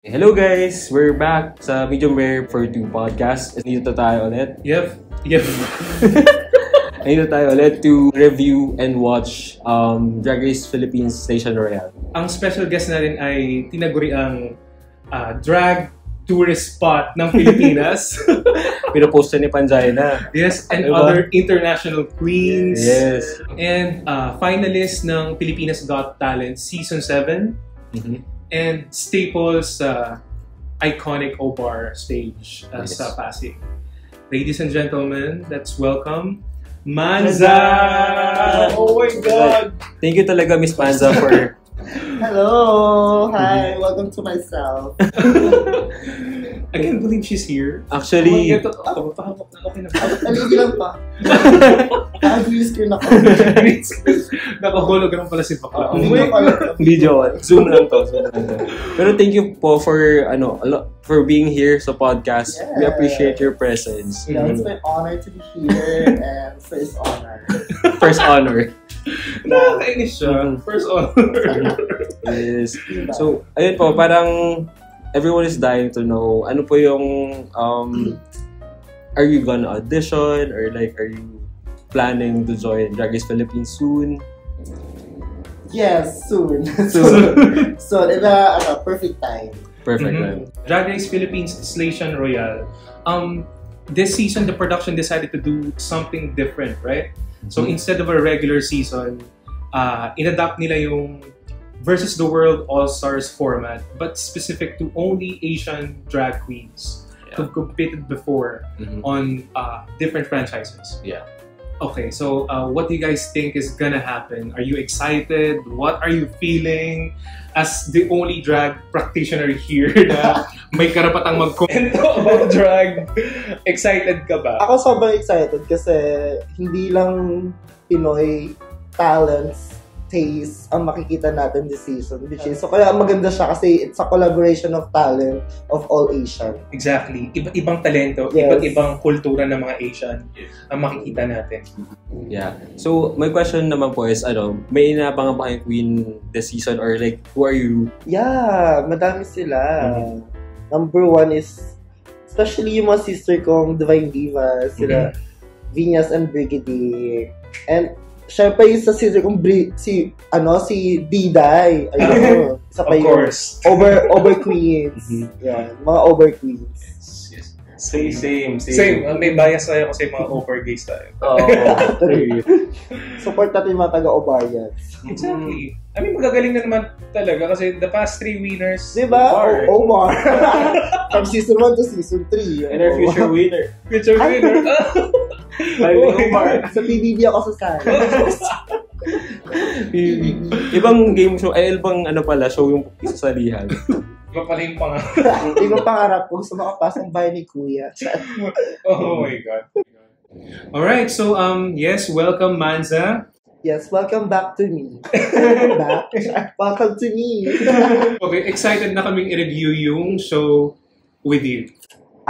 Hello guys! We're back sa Medium Rare for 2 podcast. Dito tayo ulit. Yep. Dito tayo ulit to review and watch Drag Race Philippines Station Royale. Ang special guest natin ay tinaguri ang drag tourist spot ng Pilipinas. Pinopost ni Panjay na. Yes, and Diba? other international queens. Yes. And finalist ng Pilipinas Got Talent Season 7. And staples sa iconic O-Bar stage Yes. sa Pasig. Ladies and gentlemen, let's welcome Manza! Oh my God! Thank you talaga Miss Manza for... Hello! Hi! Welcome to myself. I can't believe she's here. Actually... Okay na ba? Aligi lang pa. Green screen ako. Naka-hologram pala si Bakla. Video. Zoom lang to. Pero thank you po for for being here sa podcast. We appreciate your presence. Yeah, it's my honor to be here and first honor. First honor. Nakakainis siya. First honor. Yes. So, ayun po, parang everyone is dying to know ano po yung are you gonna audition or like are you planning to join Drag Race Philippines soon? Yes, soon. Soon. So, in a perfect time. Perfect. Drag Race Philippines Station Royale. This season, the production decided to do something different, right? So instead of a regular season, inadapt nila yung Versus the World All-Stars format, but specific to only Asian drag queens who've competed before on different franchises. Yeah. Okay, so what do you guys think is gonna happen? Are you excited? What are you feeling? As the only drag practitioner here na may karapatang magkomento about drag, excited ka ba? Ako sobrang excited kasi hindi lang Pinoy talents taste ang makikita natin this season. So kaya maganda siya kasi it's a collaboration of talent of all Asian. Exactly. Iba't-ibang talento, Yes. iba't-ibang kultura ng mga Asian ang makikita natin. Yeah. So, my question naman po is, may inaabangan ba kayong queen this season or like, who are you? Yeah, madami sila. Number one is, especially yung mga sister kong Divine Diva, sila Vinyas and Brigadier. And syempre yung sa sister kong si Diday. Ayun, isa pa Of yun. course. Over queens. Yeah, mga over queens. Yes. Same. Same. May bias tayo kasi mga over-gays tayo. Support natin yung mga taga-Obarians. Exactly. I mean, magagaling na naman talaga kasi the past 3 winners. Diba? Omar. Omar. From season 1 to season 3. And our future winner. Future winner. Omar. Sa PBB ako sa side. Ibang game show, ibang show yung isasalihan. Iba pala yung pangarap. Ibang pangarap ko, gusto makapasang bahay ni Kuya. Oh my God. Alright, so yes, welcome Manza. Yes, welcome back to me. Back? Welcome to me. Okay, excited na kaming i-review yung show with you.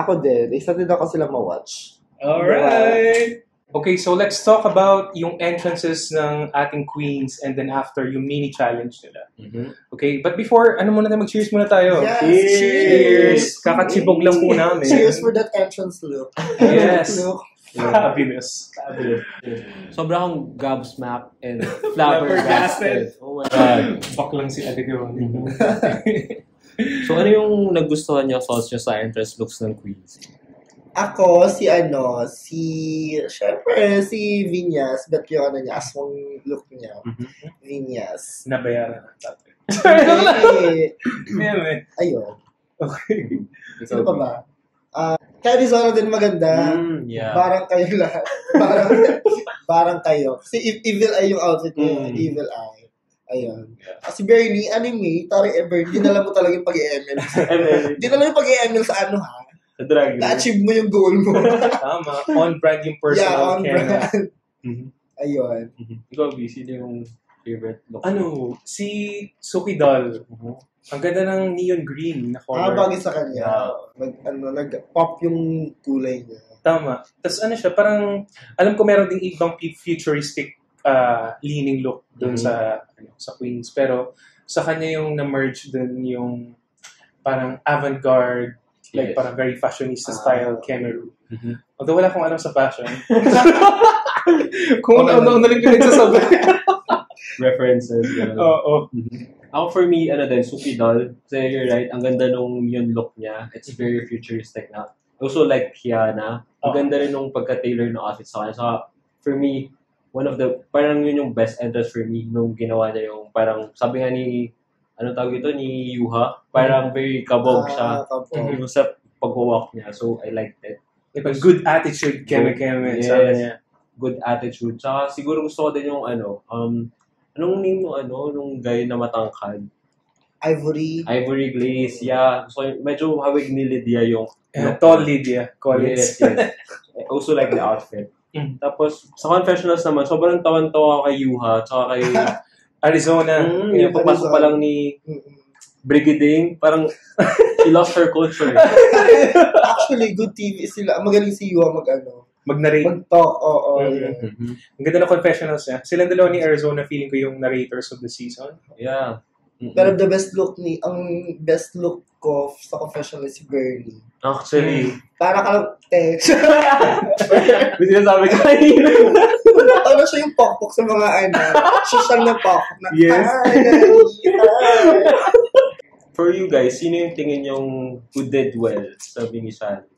Ako din. Excited ako sila ma-watch. Alright! Okay, so let's talk about yung entrances ng ating queens and then after yung mini challenge nila. Okay, but before, mag-cheers muna tayo. Yes, Cheers! Kakachibog lang po namin. Cheers for that entrance look. Yes. Look. Fabulous. Sobra akong gobsmacked and flabbergasted. Oh my God. Baklang si Adigong. So, ano yung nagustuhan niyo, thoughts niyo sa entrance looks ng queens? Ako, syempre, si Vinyas, bet yung aswang look niya. Vinyas. Nabayaran na natin. Ayun. Okay. Sino pa ba? Kaya Arizona din maganda. Yeah. Parang kayo lahat. Parang kayo. Kasi evil eye yung outfit niya. Evil eye. Ayun. Kasi Bernie, anime, Tari Bernie, dinala mo talaga yung pag-i-ML. Dinala yung pag-i-ML sa ha? Sa drag. Na-achieve mo yung goal mo. Tama. On-brand yung personal Yeah, on-brand. Ayun. Ikaw, busy din yung favorite look. Si Suki Doll. Ang ganda ng neon green na color. Bagay sa kanya. Nag-pop yung kulay niya. Tama. Tapos siya, parang, alam ko meron ding ibang futuristic leaning look dun sa Queens. Pero sa kanya yung na-merge dun yung parang avant-garde, like Yes. parang very fashionista style Kemeru. Mhm. Although wala akong alam sa fashion. Kung ano lang pinagsasabi. References. Ganun. Oo. Ako for me, din, Suki doll. So you're right, ang ganda nung yung look niya. It's very futuristic na. Also like Kiana. Ang ganda rin nung pagka-tailor ng outfit sa kanya. So for me, one of the, parang yun yung best entrance for me nung ginawa niya yung parang, sabi nga ni, ano tawag ito, ni Yuha, parang very kabog siya. Kabog. Yung sa pag-walk niya. So I liked it. Like a good attitude, Keme-Keme. Yes. Sabi niya. Good attitude. Tsaka siguro gusto ko din yung anong name nung guy na matangkad? Ivory Glaze, yeah. So medyo hawig ni Lydia yung Tall Lydia Collins. Yes. I also like the outfit. Tapos, sa confessionals naman, sobrang tawan-tawa kay Yuha, tsaka kay Arizona. yung pagpasok pa lang ni Brigading, parang she lost her culture. Actually, good TV sila. Magaling si Yuha Mag-narrate. mag-talk. Oo. Ang ganda ng confessionals niya. Silang dalawa ni Arizona, feeling ko yung narrators of the season. Yeah. Pero ang best look ko sa confessional is si Bernie. Actually, Para ka lang, may sinasabi ko kanina. ano siya yung pokpok sa mga social na pokpok na, Yes. For you guys, sino yung tingin yung who did well sa mini challenge?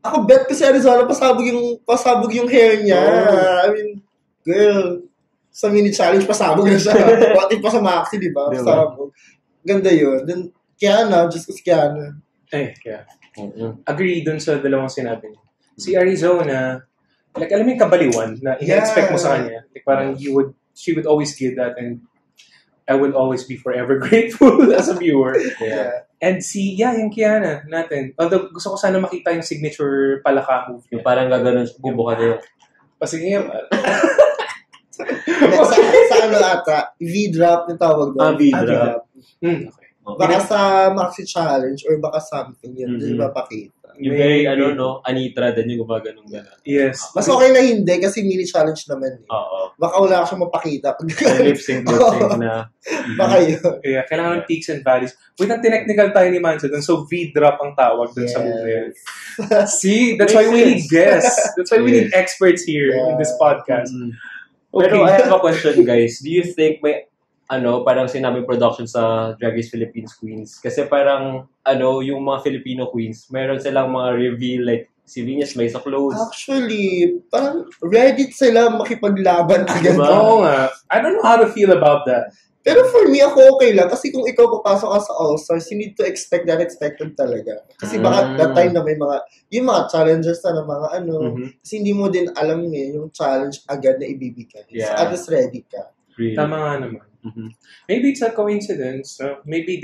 Ako bet ko si Arizona pasabog yung hair niya. I mean, girl, sa mini challenge pasabog na siya. What if pa sa maxi, di ba? Diba? Pasabog. Ganda yun. Then, Kiana, just ko si Kiana. Yeah. Agree dun sa dalawang sinabi niya. Si Arizona, like, alam mo yung kabaliwan na ina-expect mo sa kanya. Like, parang she would always give that, and I will always be forever grateful as a viewer. Yeah. And yung Kiana natin. Although, gusto ko sana makita yung signature palaka move Yung niya. parang gaganon, bubuka na yung Sige nga. sa ata, V-drop yung tawag doon. V-drop. Okay. Baka sa Maxi Challenge or baka something yun. Di ba pakita? Yung very, Anitra din yung gumaganong gano'n. Yes. Mas okay na hindi kasi mini challenge naman eh. Oo. Baka wala ka siyang mapakita. Lip-sync na. Baka yun. Yeah, kailangan ng peaks and valleys. Wait, ang technical tayo ni Manso dun. So, V-drop ang tawag dun sa move na yun. See? That's why we need guests. That's why we need experts here in this podcast. Pero I have a question, guys. Do you think may parang sinabing production sa Drag Race Philippines Queens? Kasi parang, yung mga Filipino queens, meron silang mga reveal, like, si Venus may sa clothes. Actually, parang ready sila makipaglaban agad. Diba? Oo nga. I don't know how to feel about that. Pero for me, ako okay lang. Kasi kung ikaw papasok ka sa All-Stars, you need to expect that expected talaga. Kasi baka that time na may yung mga challengers na mga kasi hindi mo din alam yung challenge agad na ibibigay. Yeah. So, at least ready ka. Really? Tama nga naman. Maybe it's a coincidence. Maybe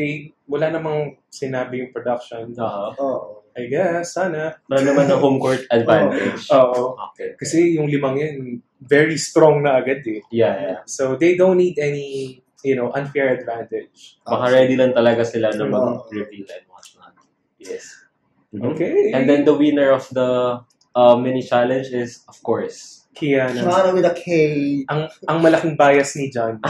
wala namang sinabi yung production. Oo. I guess, sana. Meron naman ng home court advantage. Oo. Okay. Kasi yung limang yun, very strong na agad eh. Yeah. So they don't need any, unfair advantage. Baka ready lang talaga sila na mag-reveal and whatnot. Yes. Okay. And then the winner of the mini challenge is, of course, Kiana. Kiana with a K. Ang malaking bias ni John.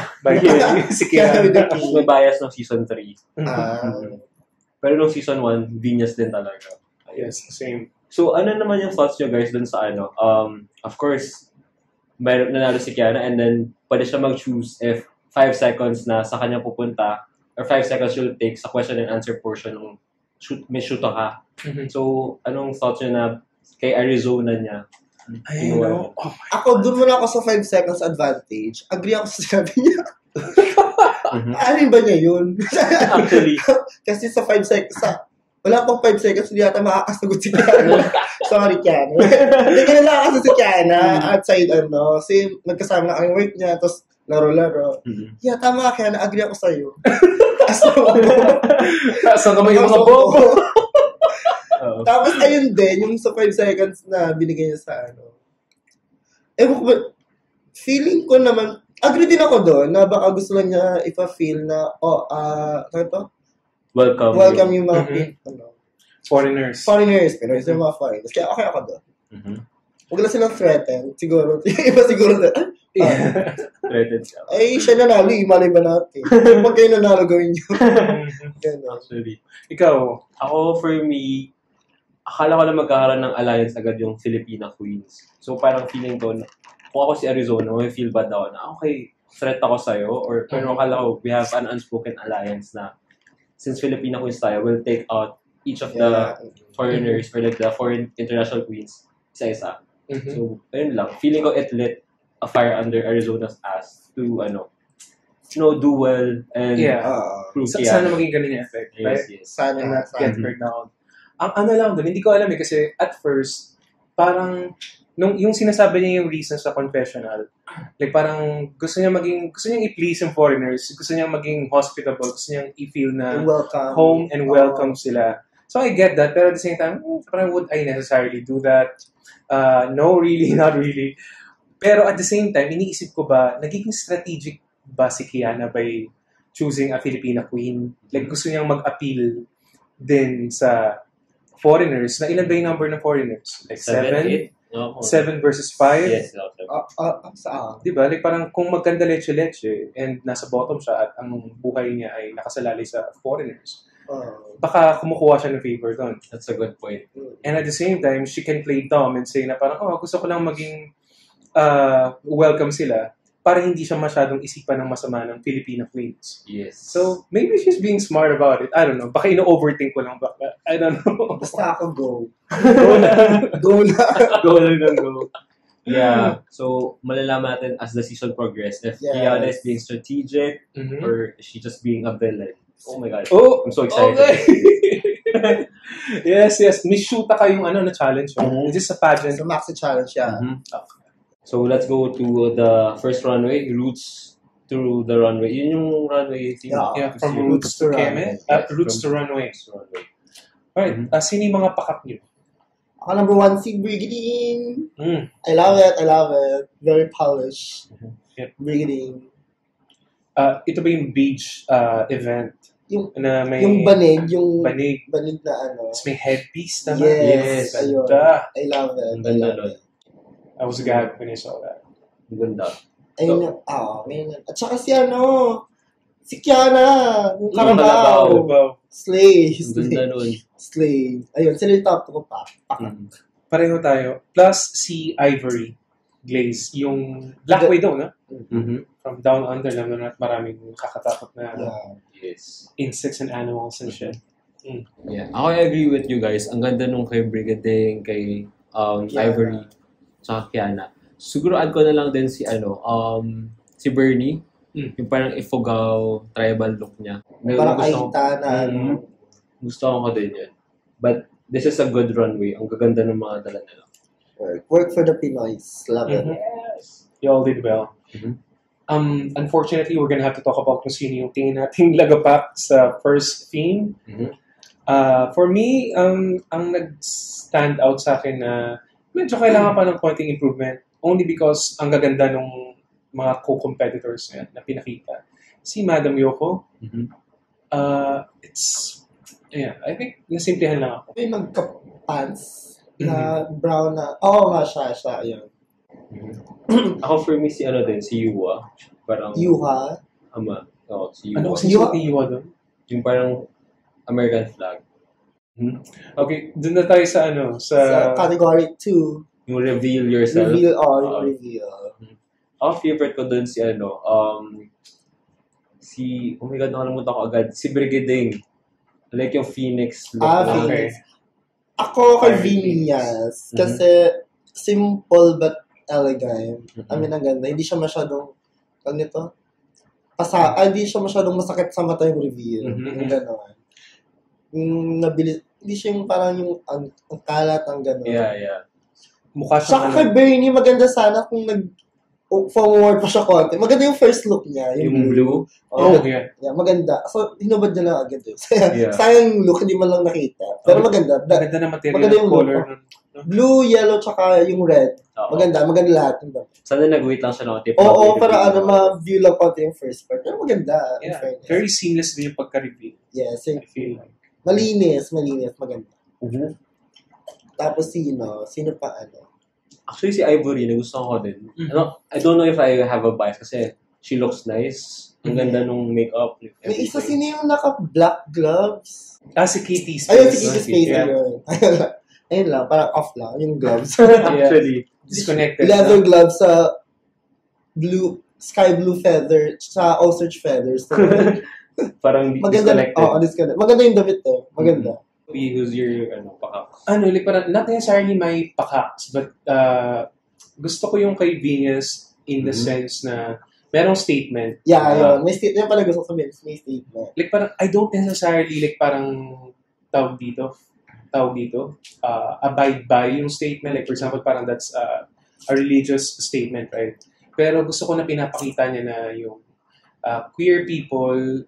Si Kiana with a Kiana. K. may bias ng season 3. Ah. Pero nung season 1, Venus din talaga. Yes, same. So, ano naman yung thoughts nyo guys dun sa of course, mayroon nanalo si Kiana and then pwede siya mag-choose if 5 seconds na sa kanya pupunta or 5 seconds she'll take sa question and answer portion ng may shoot ka. So, anong thoughts nyo na kay Arizona niya? I know. Ako, dun muna ako sa 5 seconds advantage. Agree ako sa sinabi niya. Ano ba niya yun? Actually, Kasi sa 5 seconds, wala pang 5 seconds, hindi yata makakasagot si Kiana. Sorry, Kiana. Hindi ka nila kasi si Kiana outside, kasi nagkasama na ang work niya, tapos laro-laro. Yeah, tama, Kiana, agree ako sa'yo. Saan ka ba yung mga bobo? Tapos, ayun din, yung sa 5 seconds na binigay niya sa ewan ko ba, feeling ko naman, agree din ako doon, na baka gusto lang niya ipa-feel na, welcome yung mga Foreigners. Pero yung mga foreigners. Kaya okay ako doon. Huwag lang silang threaten. Siguro. Iba siguro na, Threatened siya. Ay, siya nanalo, imalay ba natin? Pag kayo nanalo, gawin nyo. Ganun. Actually. Ikaw? Ako, for me, akala ko na magkakaroon ng alliance agad yung Filipina Queens. So, parang feeling ko, kung ako si Arizona, may feel bad ako na, okay, threat ako sa'yo. Or, pero akala ko, we have an unspoken alliance na since Filipina Queens tayo, we'll take out each of the foreigners or like the foreign international queens isa-isa. So, ayun lang. Feeling ko it lit a fire under Arizona's ass to, do well and prove Sana maging ganun yung effect, right? Yes. Sana And na. not get hurt down. Ang ano lang doon, hindi ko alam kasi at first, parang, yung sinasabi niya yung reason sa confessional, like parang gusto niya i-please yung foreigners, gusto niya maging hospitable, gusto niya i-feel na Welcome. home and welcome sila. So I get that, pero at the same time, parang would I necessarily do that? No, really, not really. Pero at the same time, iniisip ko ba, nagiging strategic ba si Kiana by choosing a Filipina queen? Like gusto niyang mag-appeal din sa foreigners. Na ilan ba yung number ng foreigners? Like 7? 7 versus 5? Yes. Saan? Diba? Like parang kung magkanda leche-leche and nasa bottom siya at ang buhay niya ay nakasalalay sa foreigners, baka kumukuha siya ng favor doon. That's a good point. And at the same time, she can play dumb and say na parang, gusto ko lang maging welcome sila para hindi siya masyadong isipan ng masama ng Filipina queens. Yes. So, maybe she's being smart about it. I don't know. Baka ino-overthink ko lang. I don't know. Basta ako go. Go na. Go na. Go lang, go. Yeah. So, malalaman natin as the season progresses if Kiana is being strategic or is she just being a villain. Oh my God. Oh, I'm so excited. Okay. yes. Miss Shuta kayong na challenge. Is this a pageant? So, Maxi Challenge, Okay. So, let's go to the first runway, Roots to the Runway. Yun yung runway theme. Yeah, from Roots to Keme. Roots to Runway. Alright, sino yung mga pakat niyo? Ako number 1, si Brigadine. Mm. I love it. Very polished. Yep. Brigadine. Ito ba yung beach event? Yung, na may yung banig, banig na Tapos may headpiece naman. Yes. Ayun. Ganda. I love it. Ang ganda nun. I was gagged when I saw that. Ang ganda. Ayun. Ngayon. At saka si Kiana. Yung Yung Carabao. Wow. Slay. Ang ganda nun. Slay. Ayun, sila yung top ko pa. Pareho tayo. Plus si Ivory Glaze. Yung Black Widow, no? From Down Under lang na maraming kakatakot na Yes. insects and animals and shit. Yeah. Ako, I agree with you guys. Ang ganda nung kay Brigading, kay Ivory, tsaka Kiana. Siguro add ko na lang din si si Bernie. Yung parang Ifugao tribal look niya. Parang Aita na Gusto ko din yun. But this is a good runway. Ang gaganda ng mga dala nila. Work for the Pinoys. Love it. Yes. You all did well. Unfortunately, we're gonna have to talk about kung sino yung tingin nating lagapak sa first theme. For me, ang nag-stand out sa akin na medyo kailangan pa ng konting improvement only because ang gaganda ng mga co-competitors na pinakita. Si Madam Yoko, I think nasimplihan lang ako. May magka-pants na brown na, nga siya, ayun. Ako for me si Yuwa. Parang Yuha? si Yuwa. Ano kasi suot ni Yuwa doon? Yung parang American flag. Okay, doon na tayo sa sa category 2. Yung reveal yourself. Reveal. Ako favorite ko doon si oh my God, nakalimutan ko agad. Si Brigading. Like yung Phoenix look. Phoenix. Ako kay Vinyas. Kasi simple but elegant. I mean, ang ganda. Hindi siya masyadong, hindi siya masyadong masakit sa mata yung reveal. Yung gano'n. Hindi siya yung parang yung ang kalat, ang gano'n. Yeah. Mukha siya. Saka kay Bernie, maganda sana kung forward pa siya konti. Maganda yung first look niya. Yung blue? Yeah. Yeah, maganda. So, hinubad niya lang agad yun. Yeah. Sayang yung look, hindi man lang nakita. Pero maganda. Maganda na material. Maganda yung color. Blue, yellow, tsaka yung red. Maganda lahat. Sana nag-wait lang siya ng tip. Oo, para ma-view lang konti yung first part. Pero maganda. Yeah. Very seamless din yung pagka-reveal. Yes. I feel like. Malinis, maganda. Tapos sino pa Actually, si Ivory, nagustuhan ko din. I don't know if I have a bias kasi she looks nice. Ang ganda nung makeup. May isa, sino yung naka-black gloves? Si Kitty Space. Ayun, si Kitty Space. Yeah. Ayun lang, parang off lang, yung gloves. Actually. Disconnected. Leather gloves sa sky blue feather, sa ostrich feathers. So, Parang maganda, disconnected. disconnected. Maganda yung damit maganda. Who's your pakak? Like parang not necessarily my pakaks, but gusto ko yung kay Venus in the sense na merong statement. Yeah, yun. May statement pala gusto ko sabihin. May statement. Like parang I don't necessarily like parang tawag dito, abide by yung statement. Like for example, parang that's a religious statement, right? Pero gusto ko na pinapakita niya na yung queer people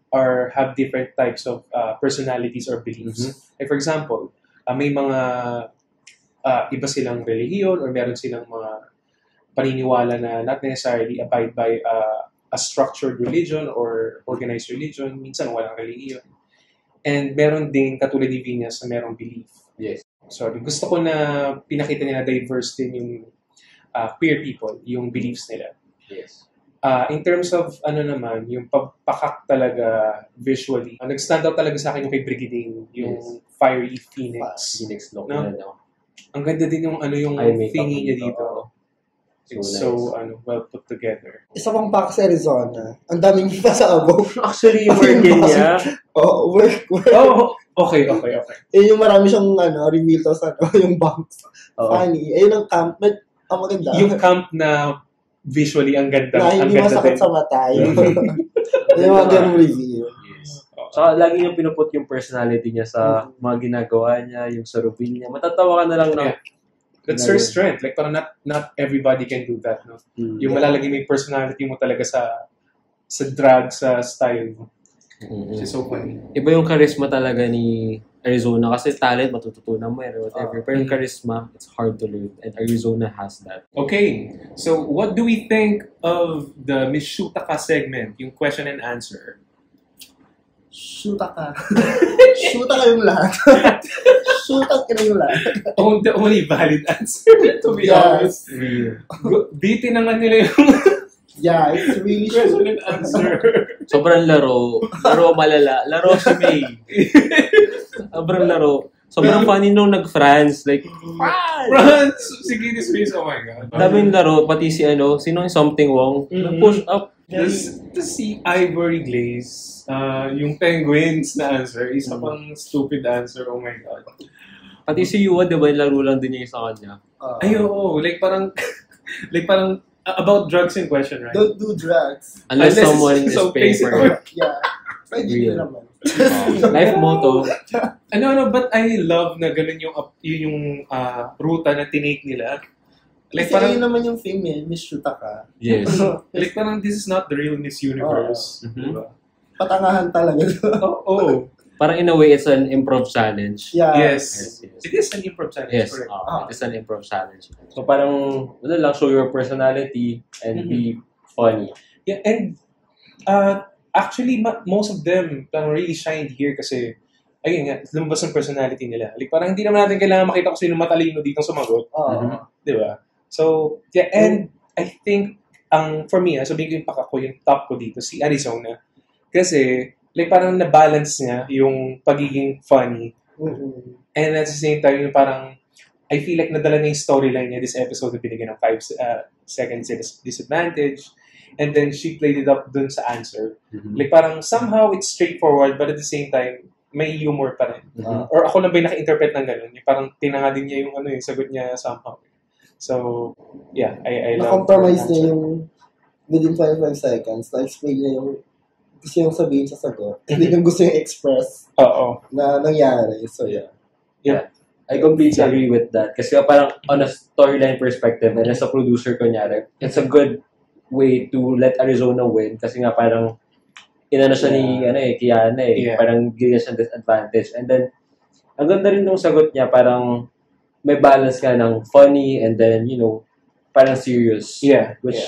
have different types of personalities or beliefs. Like for example, may mga iba silang relihiyon or meron silang mga paniniwala na not necessarily abide by a structured religion or organized religion. Minsan walang relihiyon. And meron din katulad ni Venus na merong belief. Yes. So gusto ko na pinakita niya na diverse din yung queer people, yung beliefs nila. Yes. In terms of naman, yung pagpakak talaga visually, nag-stand out talaga sa akin yung kay Brigidine, yung Fiery Phoenix. Phoenix look No? na. Ang ganda din yung yung thingy niya dito. It's so well put together. Isa pang pack sa Arizona. Ang daming pa sa abog. Actually, yung work niya. Work. Okay. Yung marami siyang reveal to sa yung box. Oh. Funny. Ayun ang camp. But, ang maganda. Yung camp na visually ang ganda. Na hindi masakit sa mata. Yung mga ganong reveal. Yes. Saka lagi yung pinuput yung personality niya sa mga ginagawa niya, yung sa routine niya. Matatawa ka na lang na. That's her strength. Like parang not everybody can do that, no? Yung malalagay mo yung personality mo talaga sa drag, sa style mo. Which is so funny. Iba yung charisma talaga ni Arizona kasi talent matututunan mo whatever. Pero yung charisma, it's hard to learn. And Arizona has that. Okay, so what do we think of the Miss Shoota Ka segment, yung question and answer? Shoota ka. Shoota kayong lahat. Shoota kayong lahat. The only valid answer, to be honest. Bitin naman nila yung Yeah, it's really question and answer. Sobrang laro malala. Laro si May. Sobrang laro. Sobrang funny nung nag-France. Like, France! Si Kitty Space, oh my God. daming laro. Pati si sino yung Something Wong. Nag-push up. To see Ivory Glaze, yung Penguins na answer, isa pang stupid answer, oh my God. Pati si Yuwa, di ba, laro lang din niya sa kanya. Ay, oo. Like parang about drugs in question, right? Don't do drugs. Unless someone is so paying for it. Yeah. Pwede Real. naman. Life motto. But I love na ganun yung ruta na tinake nila. Like Kasi parang yun naman yung theme Miss Shoota Ka. Yes. like parang this is not the real Miss Universe. Diba? Patangahan talaga. Oh. Parang in a way, it's an improv challenge. Yeah. Yes. It is an improv challenge. Yes, Correct. it's an improv challenge. So parang, show your personality and be funny. Yeah, and actually, most of them parang really shined here kasi ayun nga, lumabas ang personality nila. Like parang hindi naman natin kailangan makita kung sino matalino dito sumagot. Di ba? So, yeah, and I think, for me, sabihin ko yung pakako, yung top ko dito, si Arizona. Kasi, like parang na-balance niya yung pagiging funny. And at the same time, yung parang, I feel like nadala na yung storyline niya this episode na binigyan ng 5 seconds disadvantage. And then she played it up dun sa answer. Like parang somehow it's straightforward but at the same time, may humor pa rin. Or ako lang ba yung naka-interpret ng gano'n? Yung parang tinanga din niya yung sagot niya somehow. So, yeah, I love Na-compromise niya yung within 25 seconds, na-explain niya yung gusto yung sabihin sa sagot. Hindi yung gusto yung express na nangyari. So, yeah. I completely agree with that. Kasi parang on a storyline perspective, and as a producer, kunyari, it's a good way to let Arizona win. Kasi nga parang inano siya ni Kiana parang gina siya disadvantage. And then, ang ganda rin ng sagot niya, parang may balance ka ng funny and then, parang serious. Yeah. Which,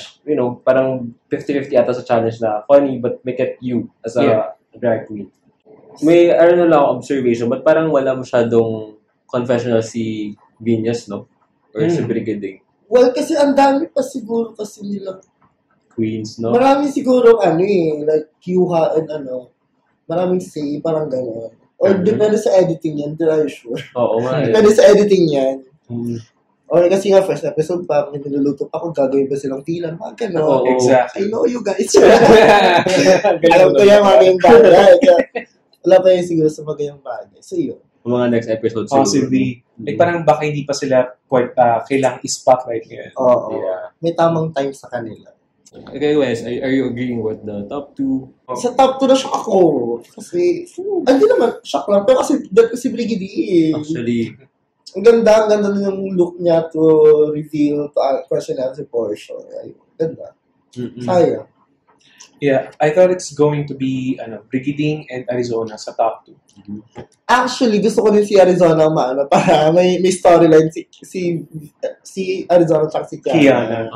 parang 50-50 ata sa challenge na funny but make it you as a drag queen. May, lang observation, but parang wala masyadong confessional si Venus, no? Or si Brigiding. Well, kasi ang dami pa siguro kasi nila. Queens, no? Marami siguro like Yuha and maraming say, parang gano'n. Or depende sa editing yan, hindi tayo sure. Oo nga. Depende sa editing yan. Mm. Or kasi nga, first episode pa, may niluluto pa kung gagawin ba silang tila, mga gano'n. Oo, exactly. I know you guys. Alam ko yan, mga ganyang bagay. Kaya, wala pa yun siguro sa mga ganyang bagay. So, yun. Mga next episode Possibly. Like, parang baka hindi pa sila kailangang i-spotlight ngayon. Oo. Yeah. May tamang time sa kanila. Okay, Wes, are you agreeing with the top 2? Sa top 2 na shock ako. Kasi, hindi naman, shock lang. Pero kasi, dahil si Brigidi Actually, ang ganda na yung look niya to reveal, to question answer portion. Ay, ganda. Sayang. Yeah, I thought it's going to be Brigading and Arizona sa top 2. Actually, gusto ko din si Arizona para may storyline si Arizona at si Kiana.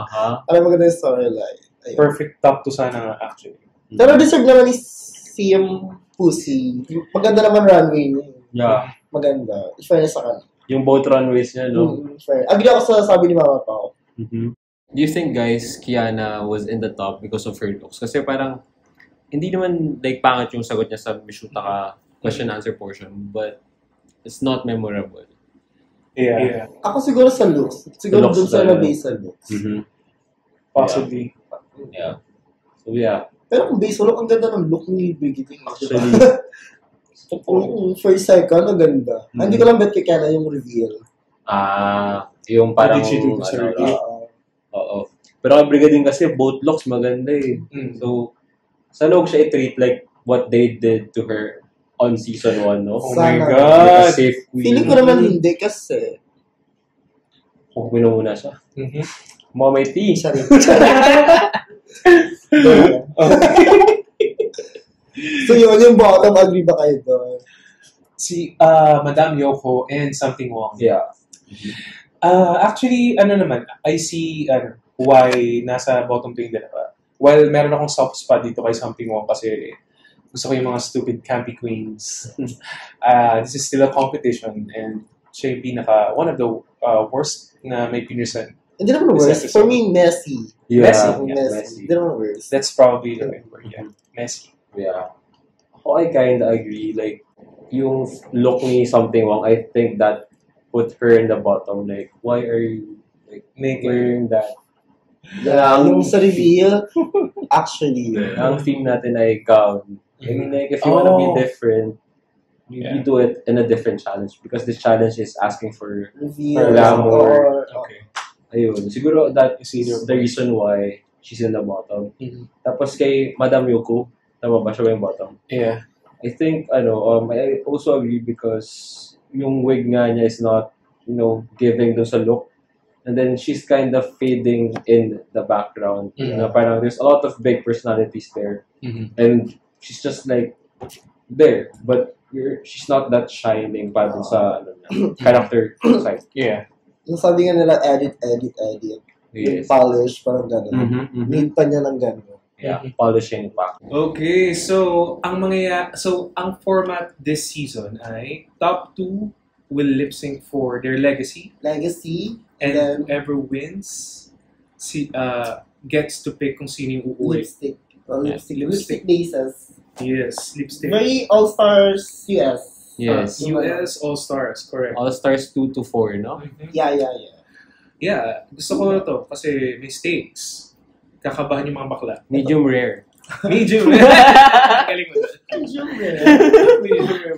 Alam mo ganda yung storyline. Ayun. Perfect top 2 sana nga actually. Pero deserve naman ni CM Pussy. Maganda naman runway niya. Yeah. Maganda. Fairness sa kanya. Yung both runways niya, no? Fair. Agree ako sa sabi ni Mama Pao. Do you think, guys, Kiana was in the top because of her looks? Kasi parang, hindi naman like pangit yung sagot niya sa Mishuta ka question-answer portion, but it's not memorable. Yeah. Ako siguro sa looks. Siguro Looks dun sa talaga. base sa looks. Possibly. Yeah. So, yeah. Pero kung base look, ang ganda ng look ni Brigitte. Actually, First second, ang ganda. Hindi ko lang bet kay Kiana yung reveal. yung parang, Did she do this already? Oo. Pero ang Brigading kasi, both looks maganda eh. So, sana huwag siya i-treat like what they did to her on season 1, no? Oh Sana. my God! Like a safe queen. Feeling ko naman hindi kasi. Kung minumuna siya. Mga may tea. Sorry. So yun, yung bottom, agree ba kayo doon? Si Madam Yoko and Something Wong. Yeah. Actually, naman, I see why nasa bottom 2 yung dalawa. While meron akong soft spot dito kay Something Wong kasi gusto ko yung mga stupid campy queens. This is still a competition and siya yung one of the worst na may pinirsan. Hindi naman worse. For me, messy. Yeah. Messy. Hindi naman worse. That's probably the right word. Yeah. Messy. Yeah. Ako, I kinda agree. Like, yung look ni Something Wong, I think that put her in the bottom. Like, why are you wearing that? Yeah, yung sa reveal, actually. Ang theme natin ay gown. I mean, like, if you wanna be different, you do it in a different challenge because this challenge is asking for reveal. glamour. Okay. Ayun. Siguro that is the reason why she's in the bottom. Tapos kay Madam Yoko, tama ba siya ba yung bottom? Yeah. I think, I also agree because yung wig nga niya is not, giving dun sa look. And then she's kind of fading in the background. Na parang there's a lot of big personalities there. And she's just like, there. But she's not that shining pa dun sa character side. Yeah. Yung sabi nga nila, edit. Yung Yes. polish, parang gano'n. Need pa niya ng gano'n. Yeah, polishing pa. Okay, so ang format this season ay top 2 will lip sync for their legacy, And and whoever wins gets to pick kung sino yung uuwi. lipstick. Lipstick. bases. Yes, lipstick. Very All-Stars US. Yes. US All-Stars, correct. All-Stars 2 to 4, no? Yeah. Yeah, gusto ko to kasi may stakes. Kakabahan yung mga bakla. Medium rare. Medium rare. Galing mo. Medium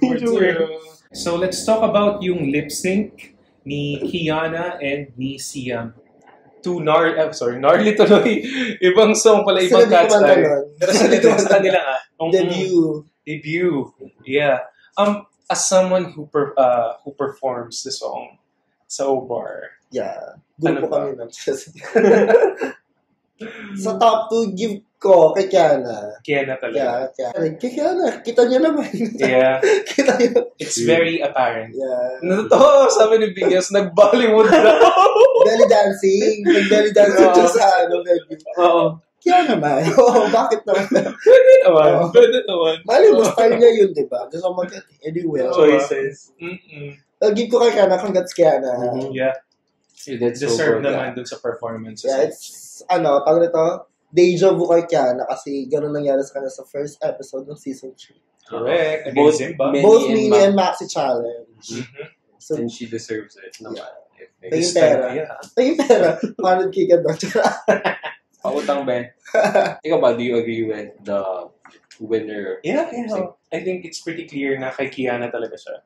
Medium rare. So let's talk about yung lip sync ni Kiana and ni Siam. Gnarly tuloy. Ibang song pala, ibang Sila catch tayo. Pero sila din sa kanila nga. Debut. Yeah. As someone who performs the song sa O-Bar. Yeah. Grupo Ano ba? kami nun. Sa top 2, give ko kay Kiana. Kiana talaga. Kay Kiana. Kita niyo naman. Yeah. Kita niyo. It's very apparent. Yeah. Totoo, sabi ni Bigas, nag-Bollywood na. Belly dancing. Nag-belly dancing siya sa baby. Oo. Kiana naman. Bakit naman? Pwede naman. Mali mo, style niya yun, di ba? Gusto mo mag-anywhere. Choices. I'll give ko kay Kiana. Congrats Kiana. Yeah. That's so deserve good, naman dun sa performance. Yeah, it's, tawag nito, deja vu kay Kiana kasi ganun nangyari sa kanya sa first episode ng season 3. Correct. Both Against Zimba. men- Both Mini Mini and and Maxi challenge. Mhm. So, And she deserves it. No, Yeah. if Tingin This pera. time, yeah. Tingin pera. 100k ka doon. Pautang ba? Ikaw ba, do you agree with the winner? Yeah. I think it's pretty clear na kay Kiana talaga siya.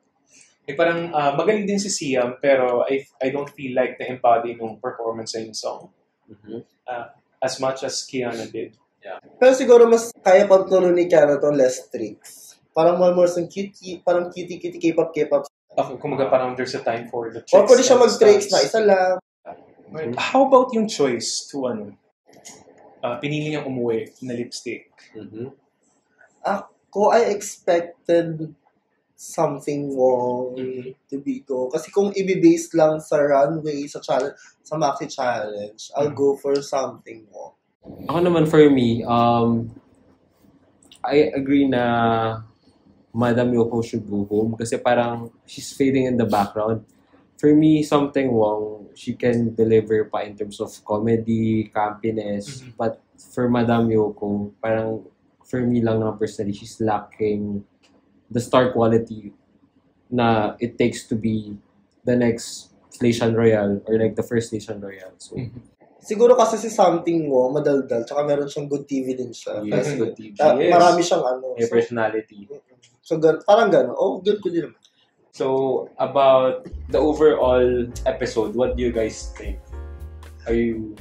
Like parang magaling din si Siam pero I don't feel like na-embody nung performance sa yung song Mhm. as much as Kiana did. Pero siguro mas kaya pang tulo ni Kiana to less tricks. Parang more some cutie, parang cutie K-pop. Okay, kumaga parang there's a time for the tricks. Or pwede siya and mag-tricks na stunts. isa lang. Right. How about yung choice to pinili niyang umuwi na lipstick? Mhm. Ako, I expected something wrong Mhm. to be go. Kasi kung i-base lang sa runway, sa challenge, sa Maxi Challenge, I'll go for something wrong. Ako naman, for me, I agree na Madam Yoko should go home kasi parang she's fading in the background. For me, something wrong, she can deliver pa in terms of comedy, campiness. Mhm. But for Madam Yoko, parang for me lang naman personally, she's lacking the star quality na it takes to be the next Station Royale or like the first Station Royale. So, Siguro kasi si something wrong, madaldal, tsaka meron siyang good TV din siya. yes, Kasi, good TV. Yes. marami siyang May personality. So, parang gano'n. Oh, good ko din naman. So, about the overall episode, what do you guys think? Are you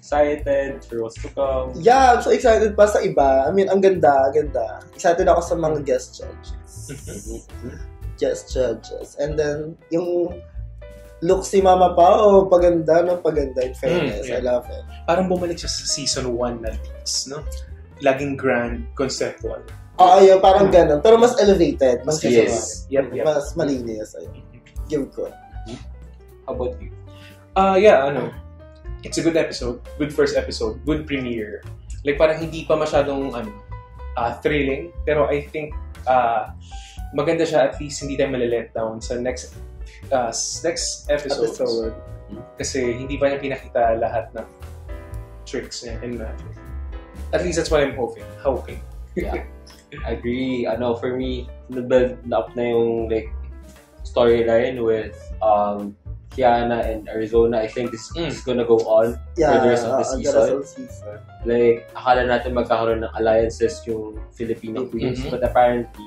excited for what's to come? Yeah, I'm so excited pa sa iba. I mean, ang ganda. Excited ako sa mga guest judges. Guest judges. And then, yung look si Mama Pao, paganda ng paganda. In fairness, Yeah. I love it. Parang bumalik siya sa season 1 na leaks, no? Laging grand, conceptual. Oo, yun, parang ganun. Pero mas elevated. Mas Yes. Yep. Mas malinis. Ayun. Give ko. How about you? It's a good episode, good first episode, good premiere. Like parang hindi pa masyadong thrilling, pero I think maganda siya, at least hindi tayo malilet down sa next episode. Kasi hindi pa niya pinakita lahat ng tricks niya and magic. At least that's what I'm hoping. Yeah. Agree. For me, na-build up na yung like storyline with Kiana and Arizona. I think this is gonna go on for the rest of the season. Like, akala natin magkakaroon ng alliances yung Filipino queens, but apparently,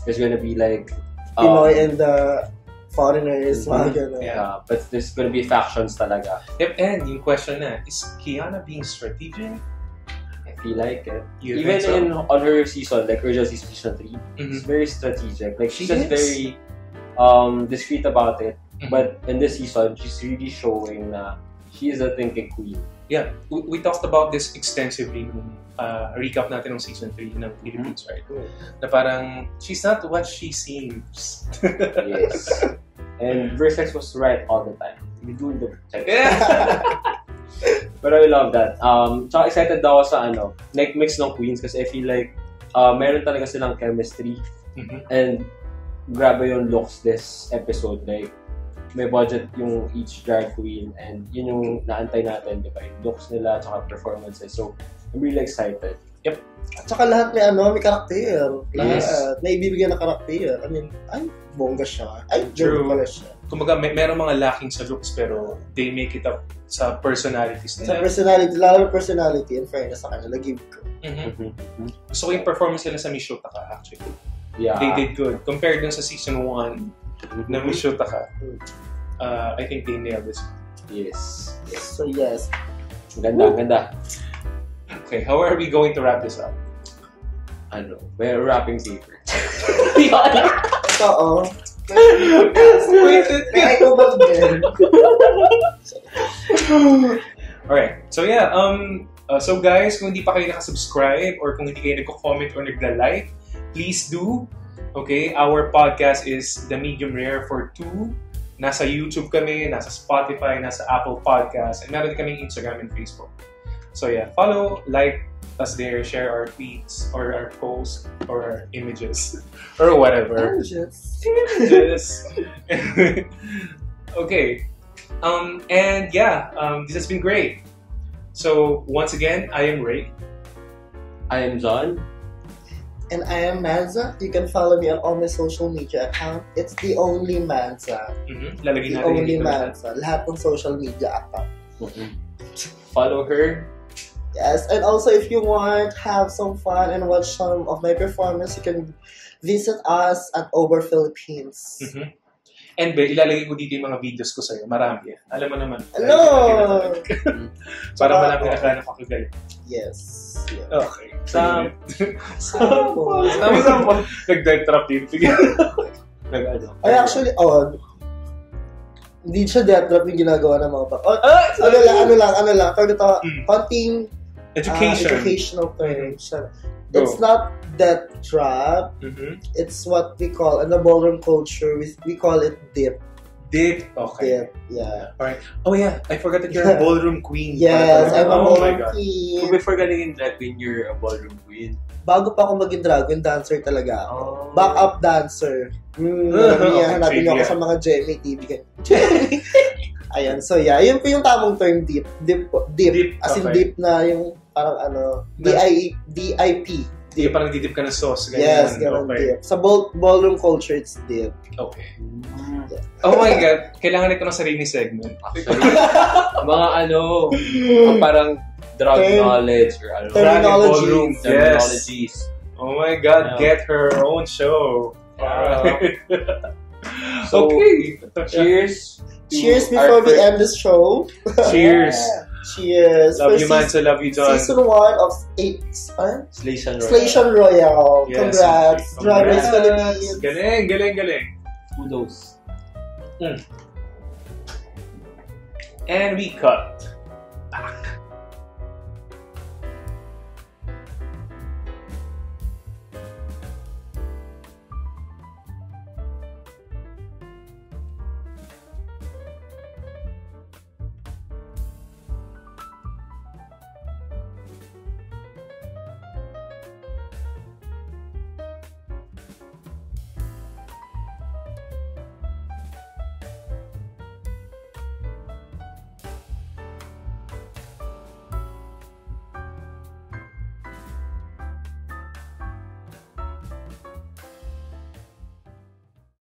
there's gonna be like Pinoy and the foreigners, mga ganun. Yeah. but there's gonna be factions talaga. Yep, and yung question na, is Kiana being strategic? I feel like it. You Even think so? on her season, like original season 3, Mhm. it's very strategic. Like, she's She just is. very discreet about it. Mhm. But in this season, she's really showing na she is a thinking queen. Yeah, we talked about this extensively nung recap natin ng season 3 ng Philippines, right? Na parang, she's not what she seems. Yes. And Versex was right all the time. We do the But I love that. Tsaka excited daw ako sa neck mix ng queens kasi I feel like meron talaga silang chemistry. Mhm. And grabe yung looks this episode. Like, may budget yung each drag queen and yun yung naantay natin, di ba? Yung looks nila tsaka performances. So, I'm really excited. At saka lahat may karakter. Lahat. Yes. May ibibigyan na karakter. I mean, ay, bongga siya. Ay, True. bongga pala siya. Kumbaga, merong mga lacking sa looks pero they make it up sa personalities Sa nila. personality, lalo personality, in fairness sa kanila, give ko. Mhm. Gusto ko yung performance nila sa Miss Shotaka, actually. Yeah. They did good. Compared dun sa season 1 na Miss Shotaka, I think they nailed this. Yes. So, yes. Ganda. Okay, how are we going to wrap this up? May wrapping paper. Oo. Wait, Kaya ikaw ba din? Alright, so yeah, so guys, kung hindi pa kayo nakasubscribe or kung hindi kayo nagko-comment or nagla-like, please do. Okay, our podcast is The Medium Rare for 2. Nasa YouTube kami, nasa Spotify, nasa Apple Podcast, and meron din kaming Instagram and Facebook. So yeah, follow, like us there, share our tweets or our posts or our images or whatever. Just... Images. Okay. And yeah, this has been great. So once again, I am Ray. I am John. And I am Manza. You can follow me on all my social media account. It's the only Manza. Lalagyan The natin only dito lahat. Manza. Lahat ng social media account. Follow her. Yes, and also if you want have some fun and watch some of my performance, you can visit us at Over Philippines. And be, ilalagay ko dito yung mga videos ko sa'yo. Marami. Alam mo naman. Hello! Para malaki na gano'n kakagaling. Yes. Okay. Sam. Tama. Nag-dive trap dito. Nag-ano. Ay, actually, hindi siya death trap yung ginagawa ng mga ano lang. Pero ito, konting educational terms. It's not death trap. It's what we call, in the ballroom culture, we call it dip. Dip? Okay. Dip, yeah. Alright. Oh yeah, I forgot that you're a ballroom queen. Yes, I'm a Oh my ballroom God. queen. Before ka naging drag queen, you're a ballroom queen. Bago pa ako maging drag queen, dancer talaga ako. Oh. Backup dancer. Hanapin niyo ako sa mga Gemmy TV. Ayan, so yeah, yun po yung tamang term, dip. Dip. As in okay. dip na yung parang DIP. Di parang didip ka ng sauce. Yes, ganun Okay. dip. Sa ballroom culture, it's dip. Okay. Oh my God, kailangan ito ng sariling segment. Actually, mga parang drug knowledge or ano. Terminologies. Terminologies. Oh my God, Yeah. get her own show. Alright. So, Okay. cheers. to Cheers our before we first- end this show. Cheers. Cheers. Love For you, man. So love you, John. Season 1 of 8 Slation Royale. Slation Royale. Yes, Congrats. okay. Drag Race Congrats. Philippines. Galing. Kudos. And we cut back.